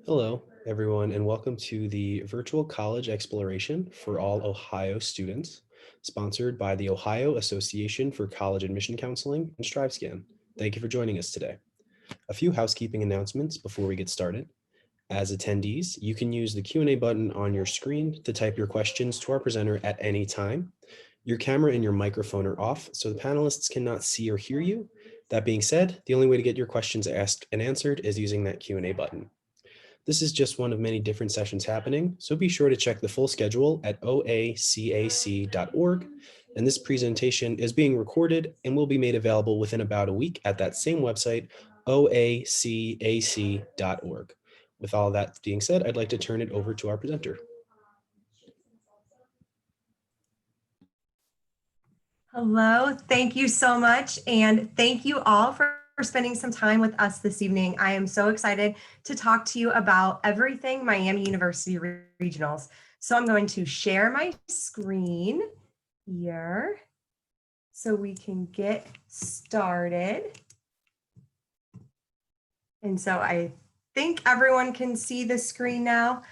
Hello, everyone, and welcome to the Virtual College Exploration for all Ohio students, sponsored by the Ohio Association for College Admission Counseling and StriveScan. Thank you for joining us today. A few housekeeping announcements before we get started. As attendees, you can use the Q&A button on your screen to type your questions to our presenter at any time. Your camera and your microphone are off, so the panelists cannot see or hear you. That being said, the only way to get your questions asked and answered is using that Q&A button. This is just one of many different sessions happening, so be sure to check the full schedule at oacac.org. And this presentation is being recorded and will be made available within about a week at that same website, oacac.org. With all that being said, I'd like to turn it over to our presenter. Hello, thank you so much. And thank you all for spending some time with us this evening. I am so excited to talk to you about everything Miami University Regionals. So I'm going to share my screen here so we can get started. And so I think everyone can see the screen now.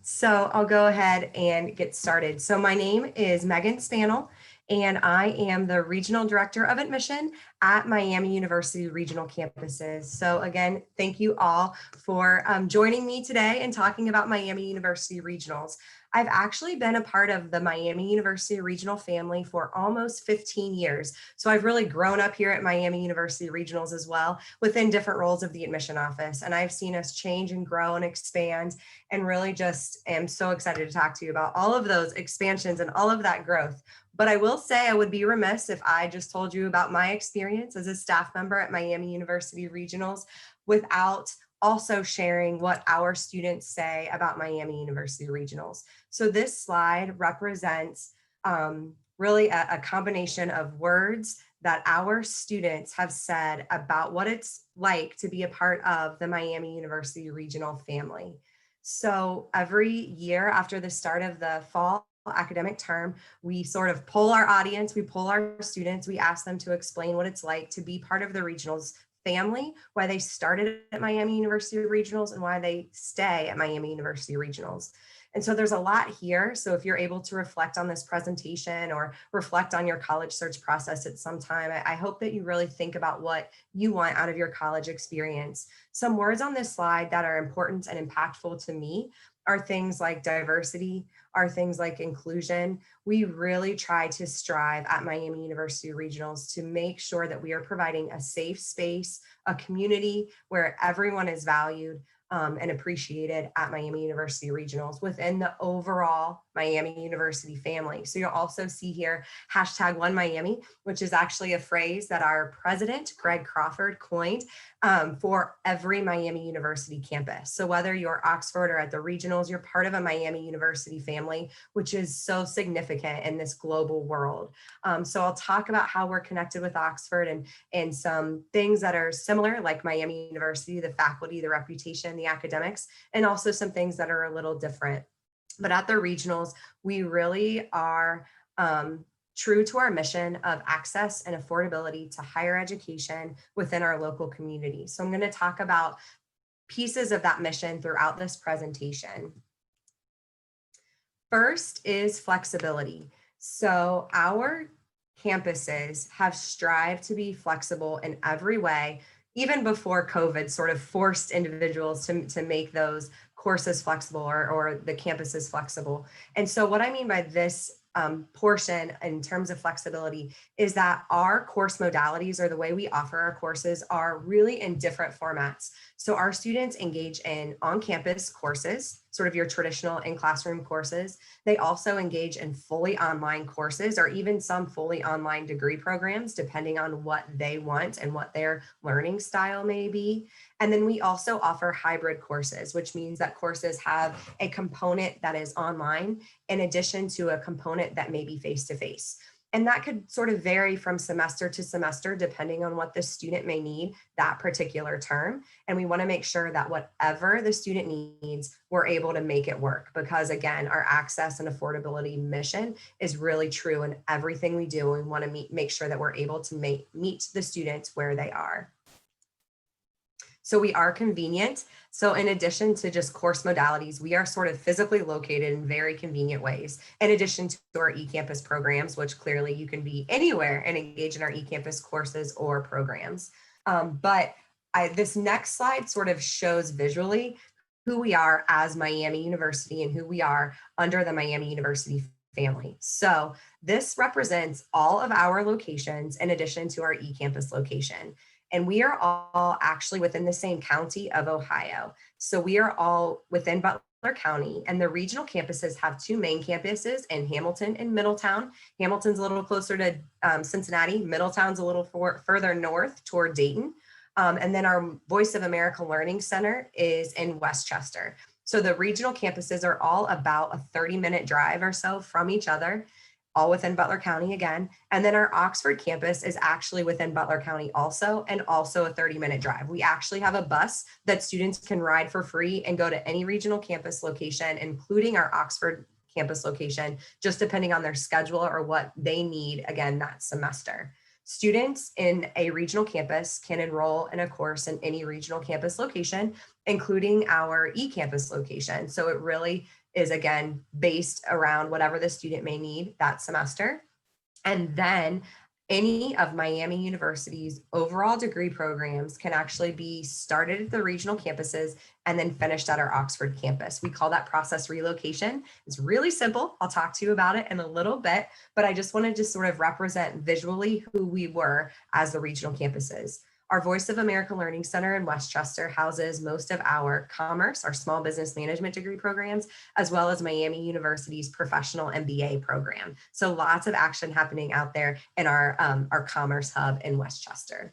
So I'll go ahead and get started. So my name is Megan Spannell, and I am the Regional Director of Admission at Miami University Regional Campuses. So again, thank you all for joining me today and talking about Miami University Regionals. I've actually been a part of the Miami University Regional family for almost 15 years. So I've really grown up here at Miami University Regionals as well, within different roles of the admission office. And I've seen us change and grow and expand, and really just am so excited to talk to you about all of those expansions and all of that growth. But I will say I would be remiss if I just told you about my experience as a staff member at Miami University Regionals without also sharing what our students say about Miami University Regionals. So this slide represents really a combination of words that our students have said about what it's like to be a part of the Miami University Regional family. So every year after the start of the fall academic term, we sort of poll our audience, we poll our students, we ask them to explain what it's like to be part of the regionals family, why they started at Miami University Regionals, and why they stay at Miami University Regionals. And so there's a lot here. So if you're able to reflect on this presentation or reflect on your college search process at some time, I hope that you really think about what you want out of your college experience. Some words on this slide that are important and impactful to me are things like diversity, are things like inclusion. We really try to strive at Miami University Regionals to make sure that we are providing a safe space, a community where everyone is valued and appreciated at Miami University Regionals within the overall Miami University family. So you'll also see here #OneMiami, which is actually a phrase that our president, Greg Crawford, coined for every Miami University campus. So whether you're Oxford or at the regionals, you're part of a Miami University family, which is so significant in this global world. So I'll talk about how we're connected with Oxford and some things that are similar, like Miami University, the faculty, the reputation, the academics, and also some things that are a little different. But at the regionals, we really are true to our mission of access and affordability to higher education within our local community. So I'm going to talk about pieces of that mission throughout this presentation. First is flexibility. So our campuses have strived to be flexible in every way, even before COVID sort of forced individuals to make those courses flexible or the campuses flexible. And so what I mean by this portion in terms of flexibility is that our course modalities, or the way we offer our courses, are really in different formats. So our students engage in on-campus courses, sort of your traditional in-classroom courses. They also engage in fully online courses, or even some fully online degree programs, depending on what they want and what their learning style may be. And then we also offer hybrid courses, which means that courses have a component that is online in addition to a component that may be face-to-face. And that could sort of vary from semester to semester, depending on what the student may need that particular term. And we want to make sure that whatever the student needs, we're able to make it work. Because again, our access and affordability mission is really true in everything we do. We want to make sure that we're able to meet the students where they are. So we are convenient. So in addition to just course modalities, we are sort of physically located in very convenient ways. In addition to our eCampus programs, which clearly you can be anywhere and engage in our eCampus courses or programs. This next slide sort of shows visually who we are as Miami University and who we are under the Miami University family. So this represents all of our locations in addition to our eCampus location. And we are all actually within the same county of Ohio. So we are all within Butler County, and the regional campuses have two main campuses in Hamilton and Middletown. Hamilton's a little closer to Cincinnati. Middletown's a little further north toward Dayton. And then our Voice of America Learning Center is in Westchester. So the regional campuses are all about a 30-minute drive or so from each other, all within Butler County again. And then our Oxford campus is actually within Butler County also, and also a 30-minute drive. We actually have a bus that students can ride for free and go to any regional campus location, including our Oxford campus location, just depending on their schedule or what they need, again, that semester. Students in a regional campus can enroll in a course in any regional campus location, including our eCampus location. So it really is, again, based around whatever the student may need that semester. And then any of Miami University's overall degree programs can actually be started at the regional campuses and then finished at our Oxford campus. We call that process relocation. It's really simple. I'll talk to you about it in a little bit, but I just wanted to sort of represent visually who we were as the regional campuses. Our Voice of America Learning Center in Westchester houses most of our commerce, our small business management degree programs, as well as Miami University's professional MBA program. So lots of action happening out there in our commerce hub in Westchester.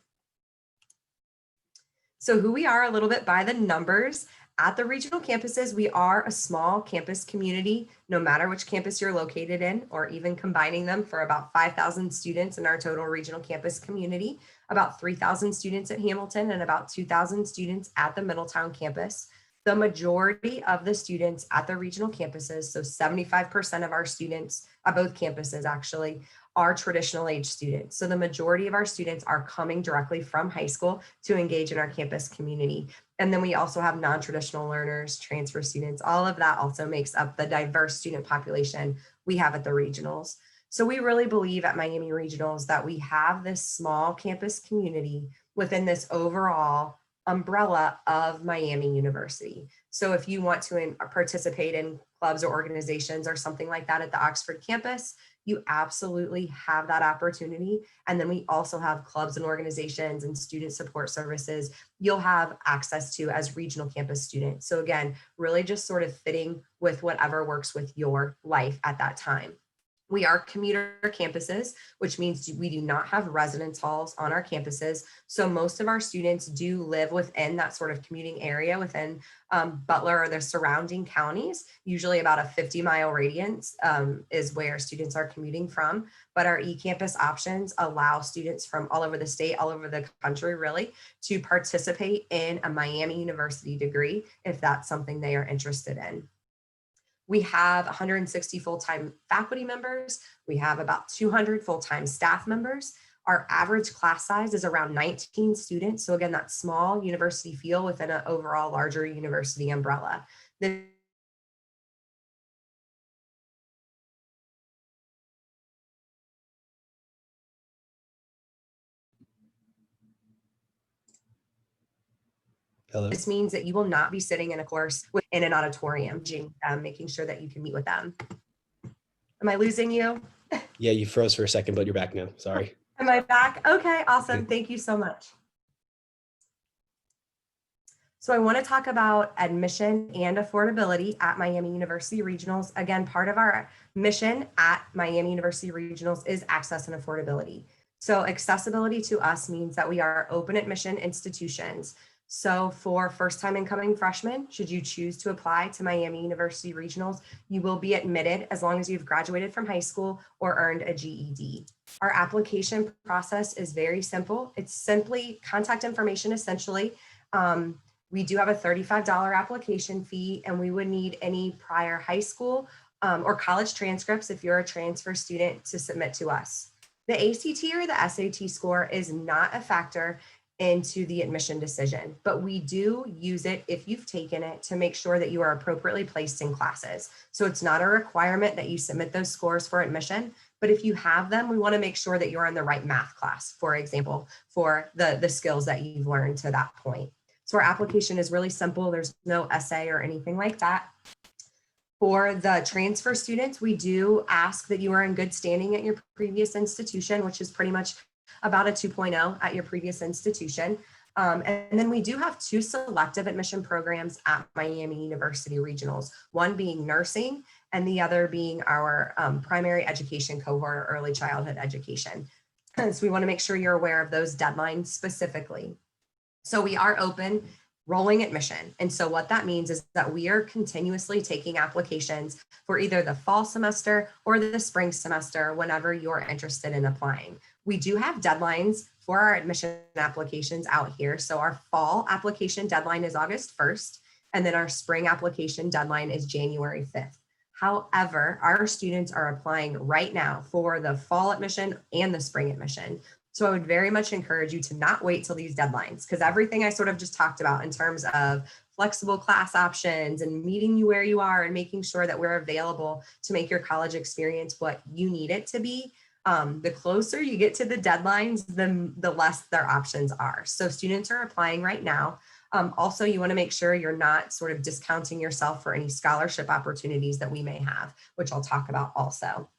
So who we are a little bit by the numbers. At the regional campuses, we are a small campus community, no matter which campus you're located in, or even combining them, for about 5,000 students in our total regional campus community, about 3,000 students at Hamilton and about 2,000 students at the Middletown campus. The majority of the students at the regional campuses, so 75% of our students at both campuses actually, are traditional age students. So the majority of our students are coming directly from high school to engage in our campus community. And then we also have non-traditional learners, transfer students. All of that also makes up the diverse student population we have at the regionals. So we really believe at Miami Regionals that we have this small campus community within this overall umbrella of Miami University. So if you want to participate in clubs or organizations or something like that at the Oxford campus, you absolutely have that opportunity. And then we also have clubs and organizations and student support services you'll have access to as regional campus students. So again, really just sort of fitting with whatever works with your life at that time. We are commuter campuses, which means we do not have residence halls on our campuses. So most of our students do live within that sort of commuting area within Butler or the surrounding counties. Usually about a 50-mile radius is where students are commuting from. But our eCampus options allow students from all over the state, all over the country really, to participate in a Miami University degree if that's something they are interested in. We have 160 full-time faculty members. We have about 200 full-time staff members. Our average class size is around 19 students. So again, that small university feel within an overall larger university umbrella. Hello. This means that you will not be sitting in a course in an auditorium, making sure that you can meet with them. Am I losing you? Yeah, you froze for a second, but you're back now. Sorry. Am I back? Okay, awesome. Thank you so much. So I want to talk about admission and affordability at Miami University Regionals. Again, part of our mission at Miami University Regionals is access and affordability. So accessibility to us means that we are open admission institutions. So for first-time incoming freshmen, should you choose to apply to Miami University Regionals, you will be admitted as long as you've graduated from high school or earned a GED. Our application process is very simple. It's simply contact information, essentially. We do have a $35 application fee, and we would need any prior high school or college transcripts if you're a transfer student to submit to us. The ACT or the SAT score is not a factor into the admission decision, but we do use it if you've taken it to make sure that you are appropriately placed in classes. So it's not a requirement that you submit those scores for admission, but if you have them, we want to make sure that you're in the right math class, for example, for the skills that you've learned to that point. So our application is really simple. There's no essay or anything like that. For the transfer students, we do ask that you are in good standing at your previous institution, which is pretty much about a 2.0 at your previous institution. And then we do have 2 selective admission programs at Miami University Regionals, one being nursing and the other being our primary education cohort or early childhood education. So we want to make sure you're aware of those deadlines specifically. So we are open rolling admission. And so what that means is that we are continuously taking applications for either the fall semester or the spring semester whenever you're interested in applying. We do have deadlines for our admission applications out here. So our fall application deadline is August 1st, and then our spring application deadline is January 5th. However, our students are applying right now for the fall admission and the spring admission. So I would very much encourage you to not wait till these deadlines, because everything I sort of just talked about in terms of flexible class options and meeting you where you are and making sure that we're available to make your college experience what you need it to be. The closer you get to the deadlines, the less their options are. So students are applying right now. Also, you want to make sure you're not sort of discounting yourself for any scholarship opportunities that we may have, which I'll talk about also.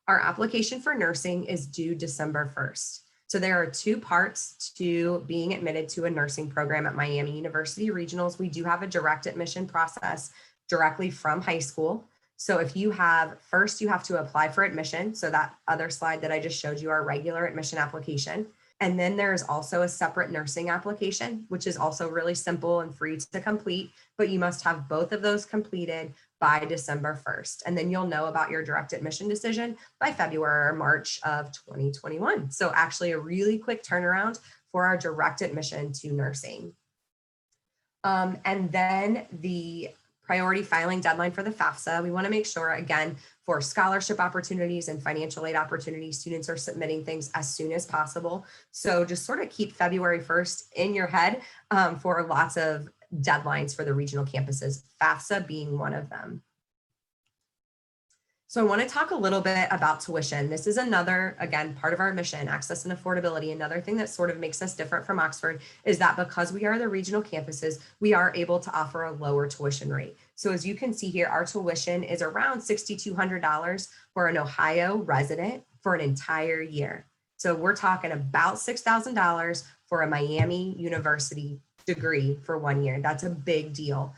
Our application for nursing is due December 1st. So there are 2 parts to being admitted to a nursing program at Miami University Regionals. We do have a direct admission process directly from high school. So if you have, first you have to apply for admission. So that other slide that I just showed you, our regular admission application. And then there's also a separate nursing application, which is also really simple and free to complete, but you must have both of those completed by December 1st. And then you'll know about your direct admission decision by February or March of 2021. So actually a really quick turnaround for our direct admission to nursing. And then the priority filing deadline for the FAFSA, we want to make sure, again, for scholarship opportunities and financial aid opportunities, students are submitting things as soon as possible. So just sort of keep February 1st in your head for lots of deadlines for the regional campuses, FAFSA being one of them. So I want to talk a little bit about tuition. This is another, again, part of our mission, access and affordability. Another thing that sort of makes us different from Oxford is that because we are the regional campuses, we are able to offer a lower tuition rate. So as you can see here, our tuition is around $6,200 for an Ohio resident for an entire year. So we're talking about $6,000 for a Miami University degree for 1 year. That's a big deal.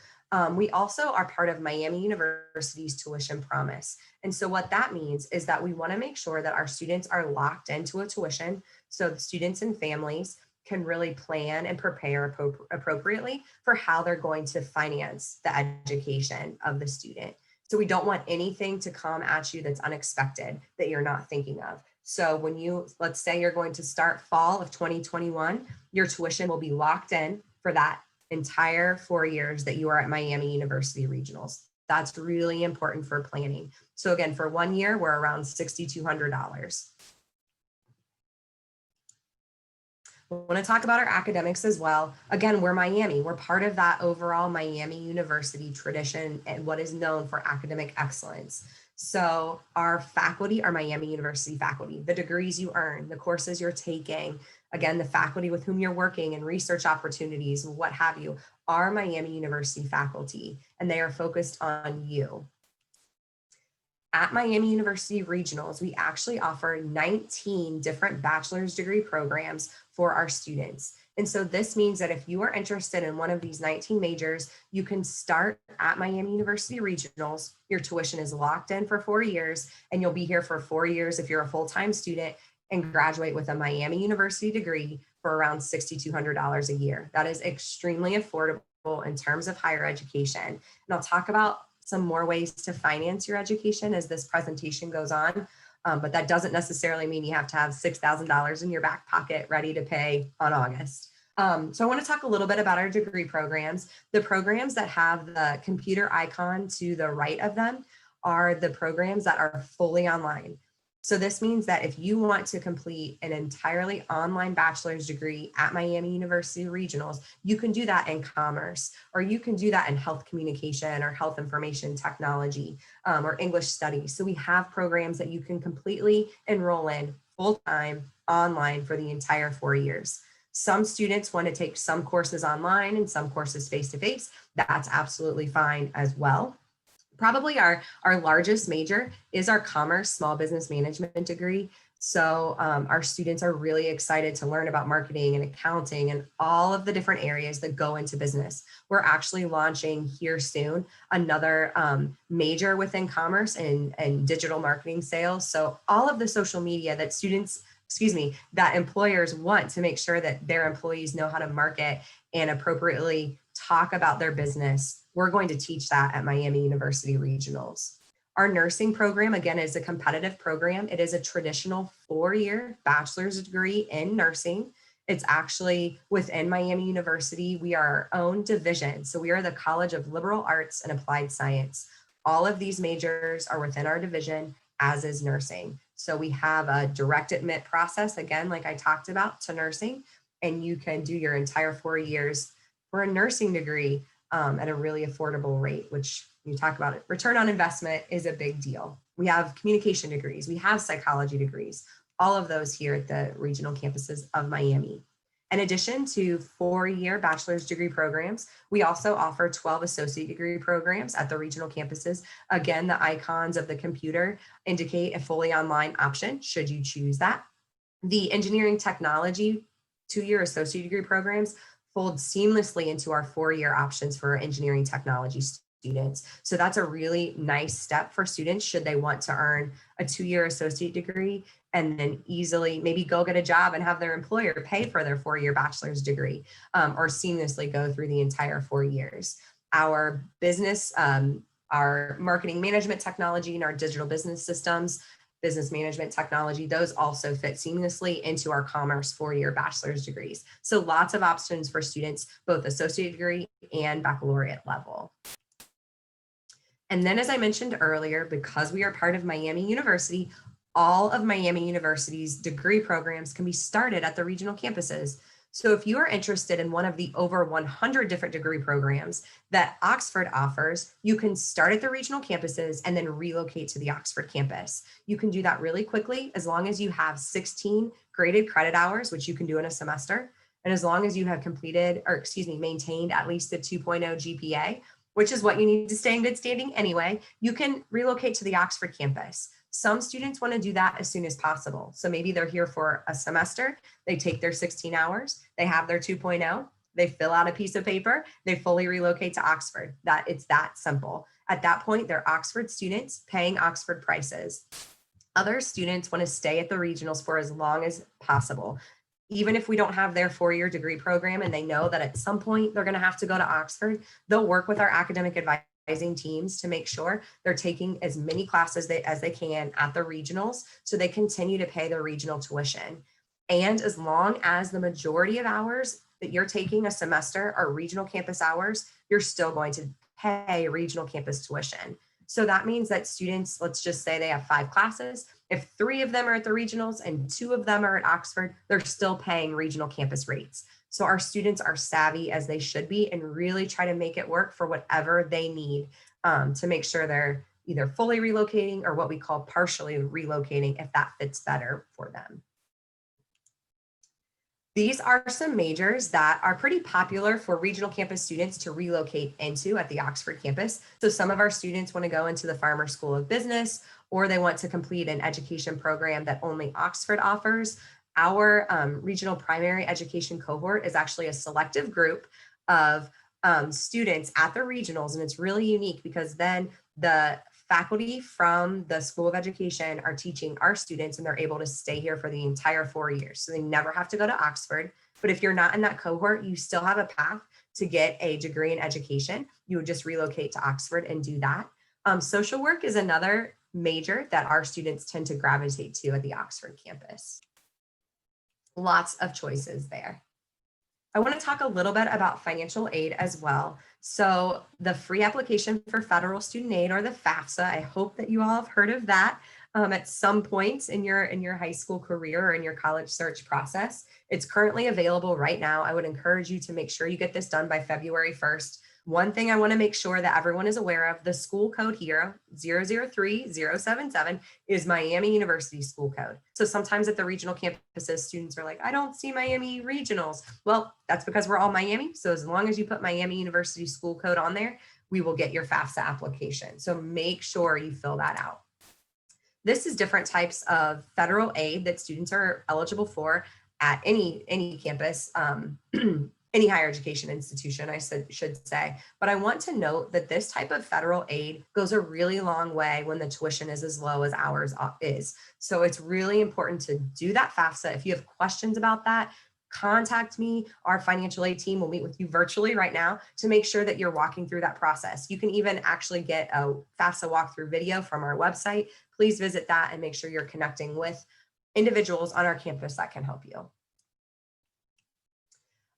We also are part of Miami University's tuition promise. And so what that means is that we want to make sure that our students are locked into a tuition so the students and families can really plan and prepare appropriately for how they're going to finance the education of the student. So we don't want anything to come at you that's unexpected that you're not thinking of. So when you, let's say you're going to start fall of 2021, your tuition will be locked in for that entire 4 years that you are at Miami University Regionals. That's really important for planning. So again, for 1 year, we're around $6,200. We want to talk about our academics as well. Again, we're Miami. We're part of that overall Miami University tradition and what is known for academic excellence. So our faculty are Miami University faculty, the degrees you earn, the courses you're taking, again, the faculty with whom you're working and research opportunities, what have you, are Miami University faculty, and they are focused on you. At Miami University Regionals, we actually offer 19 different bachelor's degree programs for our students. And so this means that if you are interested in one of these 19 majors, you can start at Miami University Regionals. Your tuition is locked in for 4 years, and you'll be here for 4 years if you're a full-time student, and graduate with a Miami University degree for around $6,200 a year. That is extremely affordable in terms of higher education. And I'll talk about some more ways to finance your education as this presentation goes on. But that doesn't necessarily mean you have to have $6,000 in your back pocket ready to pay on August. So I want to talk a little bit about our degree programs. The programs that have the computer icon to the right of them are the programs that are fully online. So this means that if you want to complete an entirely online bachelor's degree at Miami University Regionals, you can do that in commerce, or you can do that in health communication or health information technology, or English studies. So we have programs that you can completely enroll in full-time online for the entire 4 years. Some students want to take some courses online and some courses face-to-face. That's absolutely fine as well. Probably our largest major is our commerce small business management degree. So our students are really excited to learn about marketing and accounting and all of the different areas that go into business. We're actually launching here soon another major within commerce and digital marketing sales. So all of the social media that that employers want to make sure that their employees know how to market and appropriately talk about their business, we're going to teach that at Miami University Regionals. Our nursing program, again, is a competitive program. It is a traditional 4-year bachelor's degree in nursing. It's actually within Miami University. We are our own division. So we are the College of Liberal Arts and Applied Science. All of these majors are within our division, as is nursing. So we have a direct admit process, again, like I talked about, to nursing, and you can do your entire 4 years for a nursing degree at a really affordable rate, which you talk about it. Return on investment is a big deal. We have communication degrees, we have psychology degrees, all of those here at the regional campuses of Miami. In addition to 4-year bachelor's degree programs, we also offer 12 associate degree programs at the regional campuses. Again, the icons of the computer indicate a fully online option, should you choose that. The engineering technology 2-year associate degree programs fold seamlessly into our 4-year options for engineering technology students. So that's a really nice step for students should they want to earn a 2-year associate degree and then easily maybe go get a job and have their employer pay for their 4-year bachelor's degree, or seamlessly go through the entire 4 years. Our business, our marketing management technology and our digital business systems, business management technology, those also fit seamlessly into our commerce 4-year bachelor's degrees. So lots of options for students, both associate degree and baccalaureate level. And then, as I mentioned earlier, because we are part of Miami University, all of Miami University's degree programs can be started at the regional campuses. So if you are interested in one of the over 100 different degree programs that Oxford offers, you can start at the regional campuses and then relocate to the Oxford campus. You can do that really quickly as long as you have 16 graded credit hours, which you can do in a semester. And as long as you have maintained at least a 2.0 GPA, which is what you need to stay in good standing anyway, you can relocate to the Oxford campus. Some students want to do that as soon as possible. So maybe they're here for a semester, they take their 16 hours, they have their 2.0, they fill out a piece of paper, they fully relocate to Oxford. It's that simple. At that point, they're Oxford students paying Oxford prices. Other students want to stay at the regionals for as long as possible. Even if we don't have their 4-year degree program and they know that at some point they're going to have to go to Oxford, they'll work with our academic advising teams to make sure they're taking as many classes as they can at the regionals so they continue to pay their regional tuition. And as long as the majority of hours that you're taking a semester are regional campus hours, you're still going to pay regional campus tuition. So that means that students, let's just say they have 5 classes. If 3 of them are at the regionals and 2 of them are at Oxford, they're still paying regional campus rates. So our students are savvy as they should be and really try to make it work for whatever they need to make sure they're either fully relocating or what we call partially relocating if that fits better for them. These are some majors that are pretty popular for regional campus students to relocate into at the Oxford campus. So some of our students want to go into the Farmer School of Business, or they want to complete an education program that only Oxford offers. Our regional primary education cohort is actually a selective group of students at the regionals, and it's really unique because then the faculty from the School of Education are teaching our students and they're able to stay here for the entire 4 years. So they never have to go to Oxford. But if you're not in that cohort, you still have a path to get a degree in education. You would just relocate to Oxford and do that. Social work is another major that our students tend to gravitate to at the Oxford campus. Lots of choices there. I want to talk a little bit about financial aid as well. So the free application for federal student aid, or the FAFSA, I hope that you all have heard of that. at some point in your high school career or in your college search process. It's currently available right now. I would encourage you to make sure you get this done by February 1st. One thing I want to make sure that everyone is aware of, the school code here, 003077, is Miami University school code. So sometimes at the regional campuses, students are like, I don't see Miami regionals. Well, that's because we're all Miami. So as long as you put Miami University school code on there, we will get your FAFSA application. So make sure you fill that out. This is different types of federal aid that students are eligible for at any campus, any higher education institution, should say. But I want to note that this type of federal aid goes a really long way when the tuition is as low as ours is. So it's really important to do that FAFSA. If you have questions about that, contact me. Our financial aid team will meet with you virtually right now to make sure that you're walking through that process. You can even actually get a FAFSA walkthrough video from our website. Please visit that and make sure you're connecting with individuals on our campus that can help you.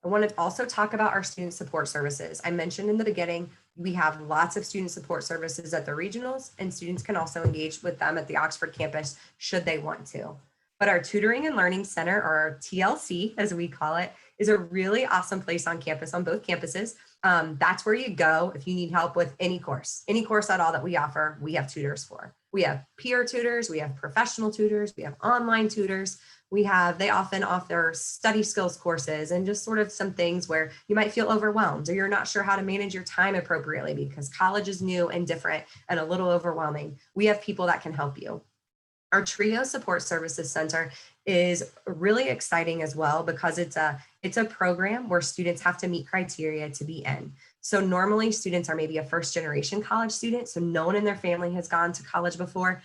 I want to also talk about our student support services. I mentioned in the beginning, we have lots of student support services at the regionals, and students can also engage with them at the Oxford campus should they want to. But our Tutoring and Learning Center, or our TLC, as we call it, is a really awesome place on campus, on both campuses. That's where you go if you need help with any course at all that we offer, we have tutors for. We have peer tutors, we have professional tutors, we have online tutors. They often offer study skills courses and just sort of some things where you might feel overwhelmed or you're not sure how to manage your time appropriately because college is new and different and a little overwhelming. We have people that can help you. Our TRIO Support Services Center is really exciting as well because it's a program where students have to meet criteria to be in. So normally students are maybe a first generation college student, so no one in their family has gone to college before,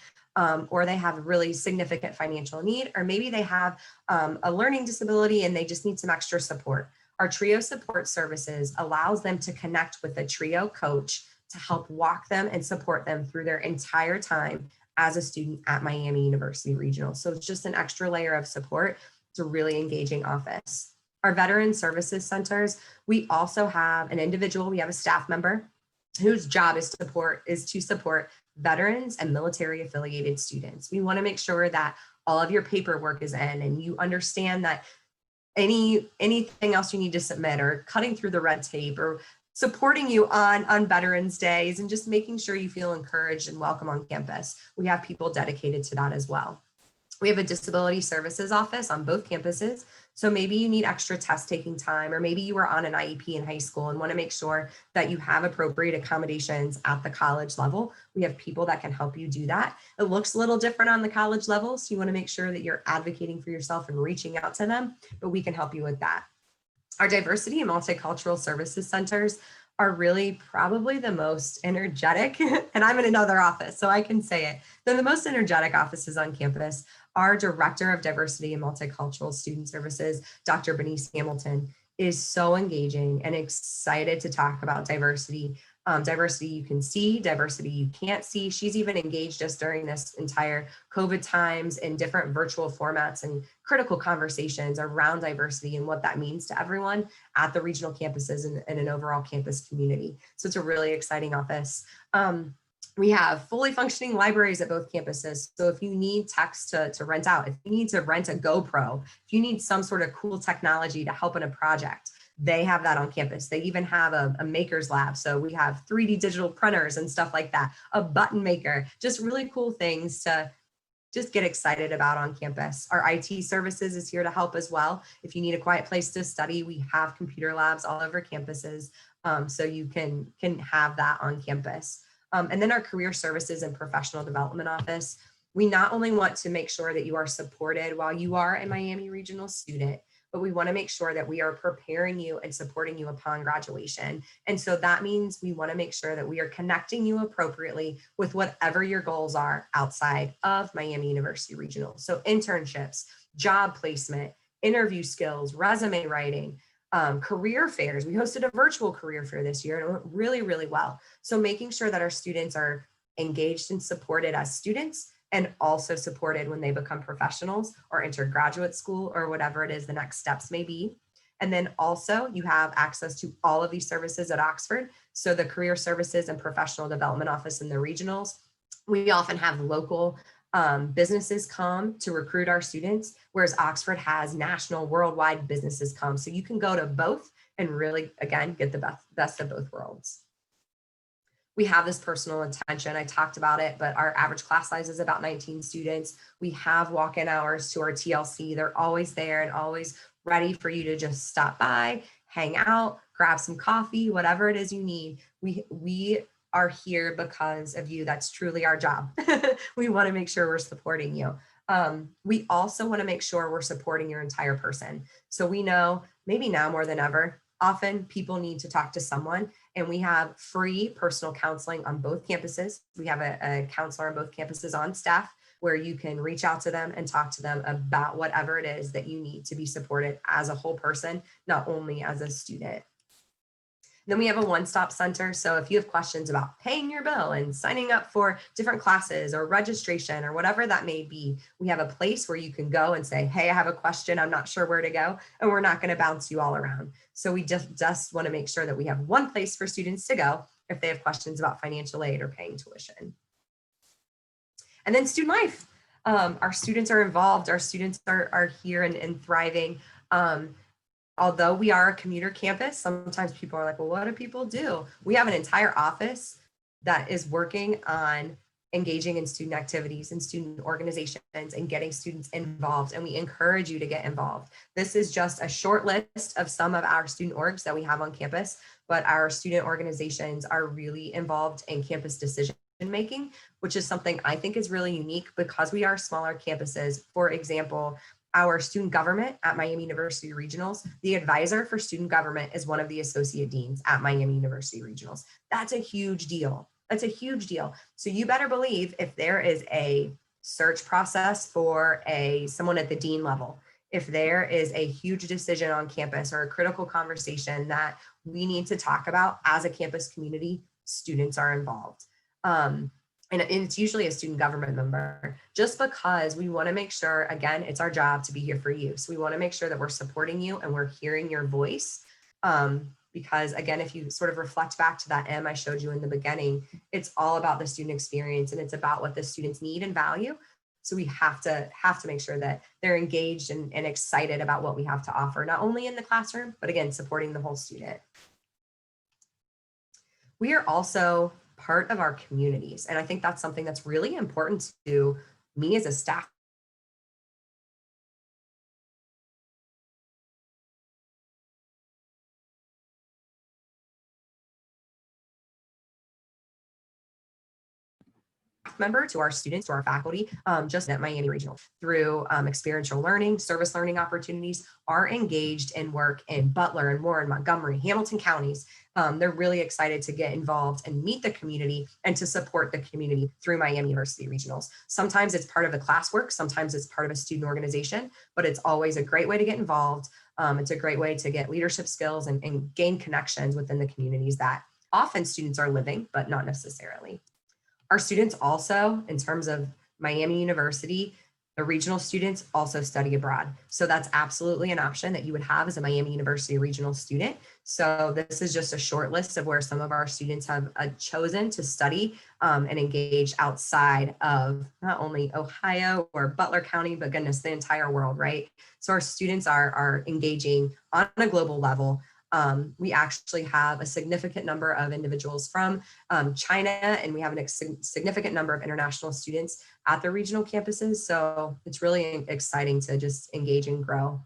or they have a really significant financial need, or maybe they have a learning disability and they just need some extra support. Our TRIO Support Services allows them to connect with a TRIO coach to help walk them and support them through their entire time as a student at Miami University Regional. So it's just an extra layer of support. It's a really engaging office. Our Veteran Services Centers, we also have an individual, we have a staff member whose job is to support veterans and military affiliated students. We want to make sure that all of your paperwork is in and you understand that anything else you need to submit or cutting through the red tape or supporting you on Veterans Days and just making sure you feel encouraged and welcome on campus. We have people dedicated to that as well. We have a disability services office on both campuses. So maybe you need extra test taking time, or maybe you were on an IEP in high school and want to make sure that you have appropriate accommodations at the college level. We have people that can help you do that. It looks a little different on the college level, so you want to make sure that you're advocating for yourself and reaching out to them, but we can help you with that. Our Diversity and Multicultural Services Centers are really probably the most energetic, and I'm in another office, so I can say it. They're the most energetic offices on campus. Our Director of Diversity and Multicultural Student Services, Dr. Bernice Hamilton, is so engaging and excited to talk about diversity. Diversity you can see, diversity you can't see. She's even engaged us during this entire COVID times in different virtual formats and critical conversations around diversity and what that means to everyone at the regional campuses and an overall campus community. So it's a really exciting office. We have fully functioning libraries at both campuses. So if you need text to rent out, if you need to rent a GoPro, if you need some sort of cool technology to help in a project, they have that on campus. They even have a maker's lab. So we have 3D digital printers and stuff like that, a button maker, just really cool things to just get excited about on campus. Our IT services is here to help as well. If you need a quiet place to study, we have computer labs all over campuses. So you can have that on campus. And then our career services and professional development office. We not only want to make sure that you are supported while you are a Miami Regional student, but we want to make sure that we are preparing you and supporting you upon graduation. And so that means we want to make sure that we are connecting you appropriately with whatever your goals are outside of Miami University Regional. So internships, job placement, interview skills, resume writing, career fairs. We hosted a virtual career fair this year and it went really, really well. So making sure that our students are engaged and supported as students and also supported when they become professionals or enter graduate school or whatever it is the next steps may be. And then also you have access to all of these services at Oxford. So the career services and professional development office in the regionals. We often have local Businesses come to recruit our students, whereas Oxford has national, worldwide businesses come. So you can go to both and really, again, get the best of both worlds. We have this personal attention. I talked about it, but our average class size is about 19 students. We have walk-in hours to our TLC. They're always there and always ready for you to just stop by, hang out, grab some coffee, whatever it is you need. We are here because of you. That's truly our job. We want to make sure we're supporting you. We also want to make sure we're supporting your entire person. So we know, maybe now more than ever, often people need to talk to someone, and we have free personal counseling on both campuses. We have a counselor on both campuses on staff where you can reach out to them and talk to them about whatever it is that you need to be supported as a whole person, not only as a student. Then we have a one-stop center. So if you have questions about paying your bill and signing up for different classes or registration or whatever that may be, we have a place where you can go and say, hey, I have a question, I'm not sure where to go. And we're not going to bounce you all around. So we just want to make sure that we have one place for students to go if they have questions about financial aid or paying tuition. And then student life. Our students are involved. Our students are here and thriving. Although we are a commuter campus, sometimes people are like, well, what do people do? We have an entire office that is working on engaging in student activities and student organizations and getting students involved. And we encourage you to get involved. This is just a short list of some of our student orgs that we have on campus, but our student organizations are really involved in campus decision making, which is something I think is really unique because we are smaller campuses. For example, our student government at Miami University Regionals, the advisor for student government is one of the associate deans at Miami University Regionals. That's a huge deal. That's a huge deal. So you better believe if there is a search process for someone at the dean level, if there is a huge decision on campus or a critical conversation that we need to talk about as a campus community, students are involved. And it's usually a student government member, just because we want to make sure, again, it's our job to be here for you. So we want to make sure that we're supporting you and we're hearing your voice. Because again, if you sort of reflect back to that M I showed you in the beginning, it's all about the student experience and it's about what the students need and value. So we have to make sure that they're engaged and excited about what we have to offer, not only in the classroom, but again, supporting the whole student. We are also part of our communities. And I think that's something that's really important to me as a staff member, to our students, to our faculty, just at Miami Regional, through experiential learning, service learning opportunities, are engaged in work in Butler and Warren, Montgomery, Hamilton counties. They're really excited to get involved and meet the community and to support the community through Miami University Regionals. Sometimes it's part of the classwork, sometimes it's part of a student organization, but it's always a great way to get involved. It's a great way to get leadership skills and gain connections within the communities that often students are living, but not necessarily. Our students also, in terms of Miami University, the regional students also study abroad. So that's absolutely an option that you would have as a Miami University regional student. So this is just a short list of where some of our students have chosen to study and engage outside of not only Ohio or Butler County, but goodness, the entire world, right? So our students are engaging on a global level. We actually have a significant number of individuals from China, and we have a significant number of international students at the regional campuses. So it's really exciting to just engage and grow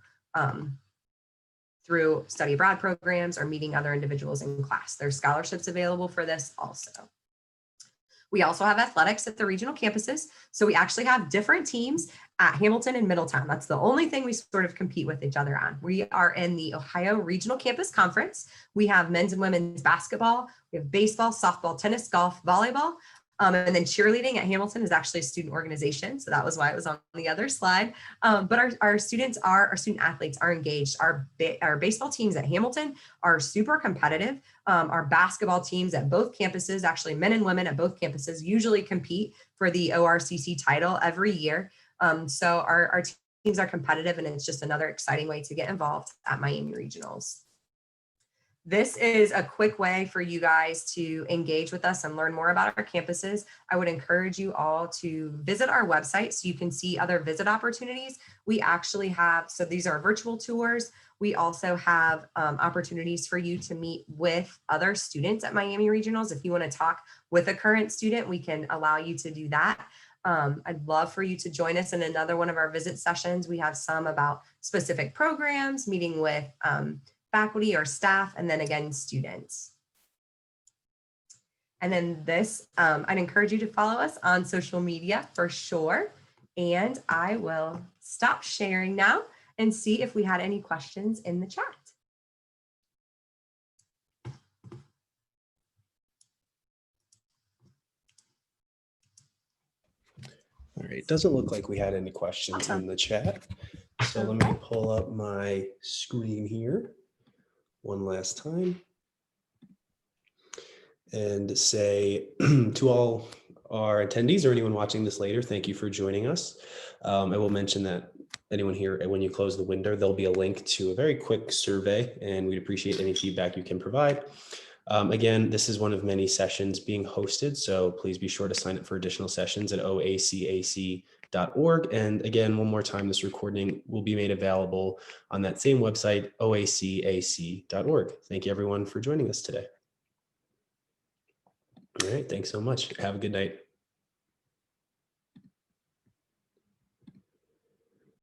through study abroad programs or meeting other individuals in class. There's scholarships available for this also. We also have athletics at the regional campuses. So we actually have different teams at Hamilton and Middletown. That's the only thing we sort of compete with each other on. We are in the Ohio Regional Campus Conference. We have men's and women's basketball. We have baseball, softball, tennis, golf, volleyball. And then cheerleading at Hamilton is actually a student organization. So that was why it was on the other slide. But our student athletes are engaged. Our baseball teams at Hamilton are super competitive. Our basketball teams at both campuses, actually men and women at both campuses, usually compete for the ORCC title every year. So our teams are competitive, and it's just another exciting way to get involved at Miami Regionals. This is a quick way for you guys to engage with us and learn more about our campuses. I would encourage you all to visit our website so you can see other visit opportunities. We actually have, so these are virtual tours. We also have opportunities for you to meet with other students at Miami Regionals. If you want to talk with a current student, we can allow you to do that. I'd love for you to join us in another one of our visit sessions. We have some about specific programs, meeting with faculty or staff, and then again, students. And then this, I'd encourage you to follow us on social media for sure. And I will stop sharing now and see if we had any questions in the chat. All right, it doesn't look like we had any questions in the chat. So let me pull up my screen here one last time and say to all our attendees or anyone watching this later, thank you for joining us. I will mention that anyone here, when you close the window, there'll be a link to a very quick survey, and we'd appreciate any feedback you can provide. Again, this is one of many sessions being hosted, so please be sure to sign up for additional sessions at oacac.org. And again, one more time, this recording will be made available on that same website, oacac.org. Thank you everyone for joining us today. All right, thanks so much. Have a good night.